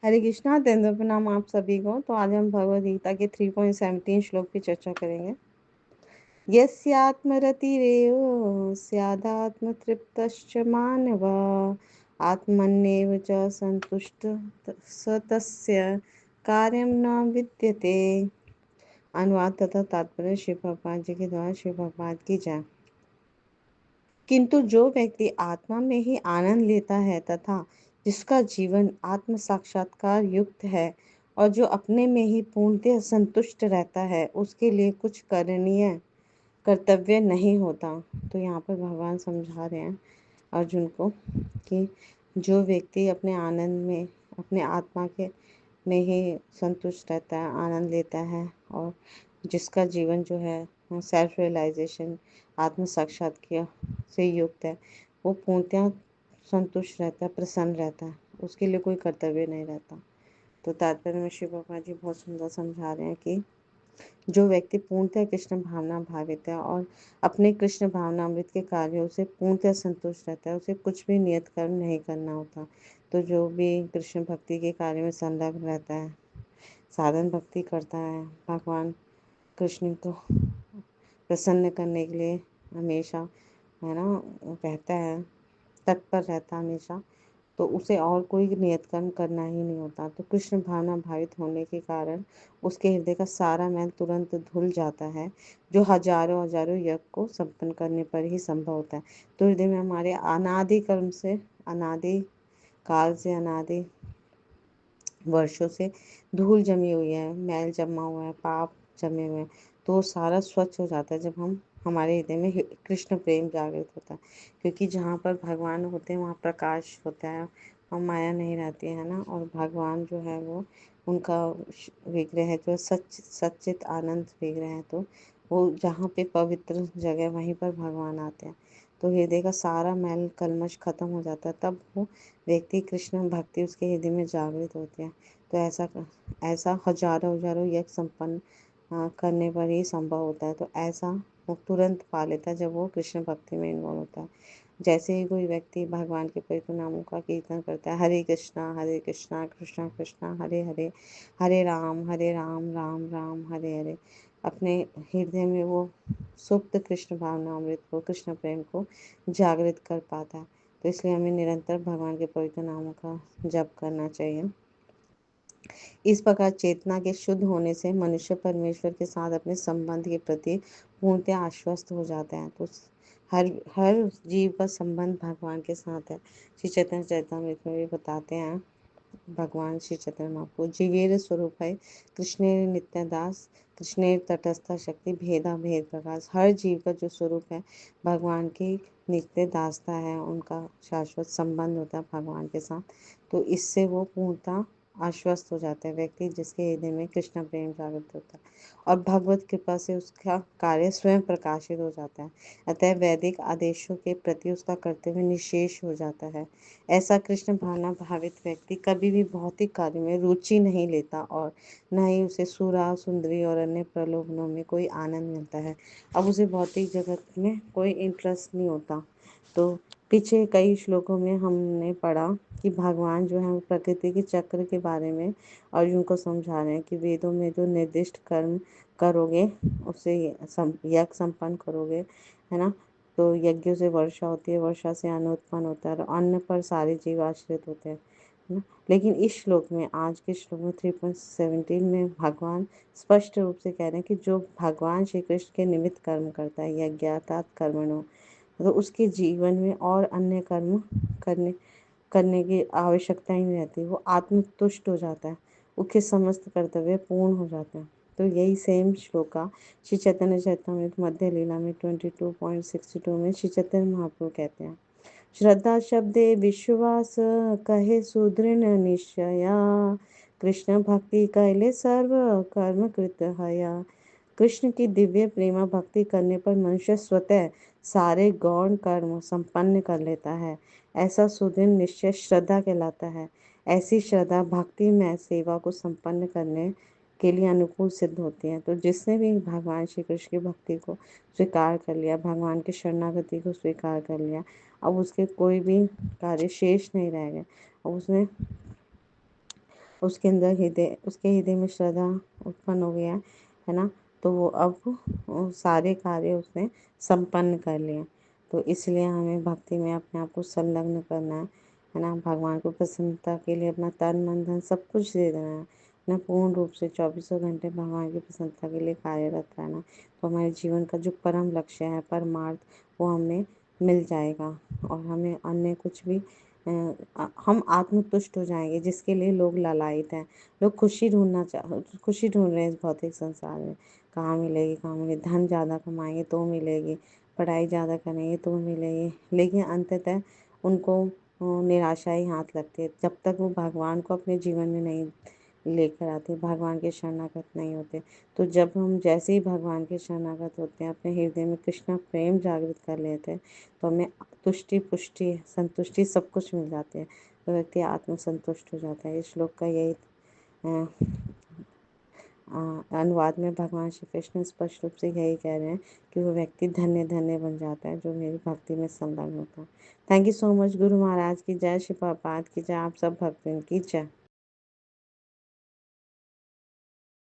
हरे कृष्णा, तेंदुल प्रणाम आप सभी को। तो आज हम भगवद गीता के 3.17 श्लोक की चर्चा करेंगे। यस्यात्मरतिरेव स्यादात्मतृप्तश्च मानव आत्मन्येव च संतुष्ट स तस्य कार्यं न विद्यते। अनुवाद तथा तात्पर्य श्री प्रभुपाद जी के द्वारा। श्री प्रभुपाद की जय। किंतु जो व्यक्ति आत्मा में ही आनंद लेता है तथा जिसका जीवन आत्म साक्षात्कार युक्त है और जो अपने में ही पूर्णतः संतुष्ट रहता है, उसके लिए कुछ करणीय कर्तव्य नहीं होता। तो यहाँ पर भगवान समझा रहे हैं अर्जुन को कि जो व्यक्ति अपने आनंद में, अपने आत्मा के में ही संतुष्ट रहता है, आनंद लेता है और जिसका जीवन जो है सेल्फ रियलाइजेशन, आत्म साक्षात्कार से युक्त है, वो पूर्णतः संतुष्ट रहता है, प्रसन्न रहता है, उसके लिए कोई कर्तव्य नहीं रहता। तो तात्पर्य में श्री प्रभुपाद जी बहुत सुंदर समझा रहे हैं कि जो व्यक्ति पूर्णतः कृष्ण भावना भावित है और अपने कृष्ण भावना अमृत के कार्यों से पूर्णतः संतुष्ट रहता है, उसे कुछ भी नियत कर्म नहीं करना होता। तो जो भी कृष्ण भक्ति के कार्य में संलग्न रहता है, साधन भक्ति करता है, भगवान कृष्ण को प्रसन्न करने के लिए हमेशा है ना रहता है, तत्पर रहता है हमेशा, तो उसे और कोई नियत कर्म करना ही नहीं होता। तो कृष्ण भावना भावित होने के कारण उसके हृदय का सारा मैल तुरंत धुल जाता है, जो हजारों हजारों यज्ञ को संपन्न करने पर ही संभव होता है। तो हृदय में हमारे अनादि कर्म से, अनादि काल से, अनादि वर्षों से धूल जमी हुई है, मैल जमा हुआ है, पाप जमे हुए हैं, तो वो सारा स्वच्छ हो जाता है जब हमारे हृदय में कृष्ण प्रेम जागृत होता है। क्योंकि जहाँ पर भगवान होते हैं वहाँ प्रकाश होता है और माया नहीं रहती है ना। और भगवान जो है वो उनका विग्रह है जो सच्चित आनंद विग्रह है, तो वो जहाँ पे पवित्र जगह वहीं पर भगवान आते हैं। तो हृदय का सारा मैल कलमश खत्म हो जाता है, तब वो व्यक्ति कृष्ण भक्ति उसके हृदय में जागृत होती है। तो ऐसा हजारों हजारों यज्ञ संपन्न करने पर ही संभव होता है। तो ऐसा वो तुरंत पा लेता है जब वो कृष्ण भक्ति में इन्वॉल्व होता है। जैसे ही कोई व्यक्ति भगवान के पवित्र नामों का कीर्तन करता है, हरे कृष्णा कृष्णा कृष्णा हरे हरे, हरे राम राम राम हरे हरे, अपने हृदय में वो सुप्त कृष्ण भावना अमृत को, कृष्ण प्रेम को जागृत कर पाता है। तो इसलिए हमें निरंतर भगवान के पवित्र नामों का जप करना चाहिए। इस प्रकार चेतना के शुद्ध होने से मनुष्य परमेश्वर के साथ अपने संबंध के प्रति पूर्णतः आश्वस्त हो जाता है। तो हर हर जीव का संबंध भगवान के साथ है। श्री चैतन्य चरितमृत में भी बताते हैं भगवान श्री चैतन्य महाप्रभु, जीवेर स्वरूप है कृष्णेर नित्यदास, कृष्णेर तटस्थ शक्ति भेदा भेद प्रकाश। हर जीव का जो स्वरूप है भगवान की नित्य दासता है, उनका शाश्वत संबंध होता है भगवान के साथ। तो इससे वो पूर्णतः आश्वस्त हो जाता है व्यक्ति, जिसके हृदय में कृष्ण प्रेम जागृत होता है और भगवत कृपा से उसका कार्य स्वयं प्रकाशित हो जाता है। अतः वैदिक आदेशों के प्रति उसका कर्तव्य निशेष हो जाता है। ऐसा कृष्ण भावना भावित व्यक्ति कभी भी भौतिक कार्य में रुचि नहीं लेता और न ही उसे सुरा सुंदरी और अन्य प्रलोभनों में कोई आनंद मिलता है। अब उसे भौतिक जगत में कोई इंटरेस्ट नहीं होता। तो पीछे कई श्लोकों में हमने पढ़ा कि भगवान जो है वो प्रकृति के चक्र के बारे में अर्जुन को समझा रहे हैं कि वेदों में जो निर्दिष्ट कर्म करोगे, उससे यज्ञ संपन्न करोगे, है ना, तो यज्ञों से वर्षा होती है, वर्षा से अन्न उत्पन्न होता है और अन्न पर सारे जीव आश्रित होते हैं, है ना। लेकिन इस श्लोक में, आज के श्लोक में 3.17 में भगवान स्पष्ट रूप से कह रहे हैं कि जो भगवान श्री कृष्ण के निमित्त कर्म करता है, यज्ञातात कर्मणो, तो उसके जीवन में और अन्य कर्म करने करने की आवश्यकता ही नहीं रहती। वो आत्मतुष्ट हो जाता है, उसके समस्त कर्तव्य पूर्ण हो जाते हैं। तो यही सेम श्लोका श्री चैतन्य चरितमृत मध्य लीला में 22.62 में श्री चैतन्य महाप्रभु कहते हैं, श्रद्धा शब्दे विश्वास कहे सुदृढ़ निश्चया, कृष्ण भक्ति कैले सर्व कर्म कृत हया। कृष्ण की दिव्य प्रेमा भक्ति करने पर मनुष्य स्वतः सारे गौण कर्म संपन्न कर लेता है। ऐसा सुदृढ़ निश्चय श्रद्धा कहलाता है। ऐसी श्रद्धा भक्ति में सेवा को संपन्न करने के लिए अनुकूल सिद्ध होती है। तो जिसने भी भगवान श्री कृष्ण की भक्ति को स्वीकार कर लिया, भगवान की शरणागति को स्वीकार कर लिया, अब उसके कोई भी कार्य शेष नहीं रह गए। अब उसने उसके हृदय में श्रद्धा उत्पन्न हो गया है ना। तो वो अब वो सारे कार्य उसने संपन्न कर लिए। तो इसलिए हमें भक्ति में अपने आप को संलग्न करना है ना। भगवान को प्रसन्नता के लिए अपना तन मन धन सब कुछ दे देना है ना। पूर्ण रूप से चौबीसों घंटे भगवान की प्रसन्नता के लिए कार्यरत रहना। तो हमारे जीवन का जो परम लक्ष्य है, परमार्थ, वो हमें मिल जाएगा। और हमें अन्य कुछ भी हम आत्मतुष्ट हो जाएंगे, जिसके लिए लोग लालायित हैं। लोग खुशी ढूंढ रहे हैं इस भौतिक संसार में। कहाँ मिलेगी, कहाँ मिलेगी। धन ज़्यादा कमाएंगे तो मिलेगी, पढ़ाई ज़्यादा करेंगे तो मिलेगी, लेकिन अंततः उनको निराशा ही हाथ लगती है जब तक वो भगवान को अपने जीवन में नहीं लेकर आते, भगवान के शरणागत नहीं होते। तो जब हम जैसे ही भगवान के शरणागत होते हैं, अपने हृदय में कृष्णा प्रेम जागृत कर लेते हैं, तो हमें तुष्टि पुष्टि संतुष्टि सब कुछ मिल जाते हैं। तो व्यक्ति आत्मसंतुष्ट हो जाता है। इस श्लोक का यही अ, अनुवाद में भगवान श्री कृष्ण स्पष्ट रूप से यही कह रहे हैं कि वो व्यक्ति धन्य धन्य बन जाता है जो मेरी भक्ति में संलग्न होता है। Thank you so much. Guru Maharaj की जय, श्री प्रभुपाद की जय, आप सब भक्तों की जय।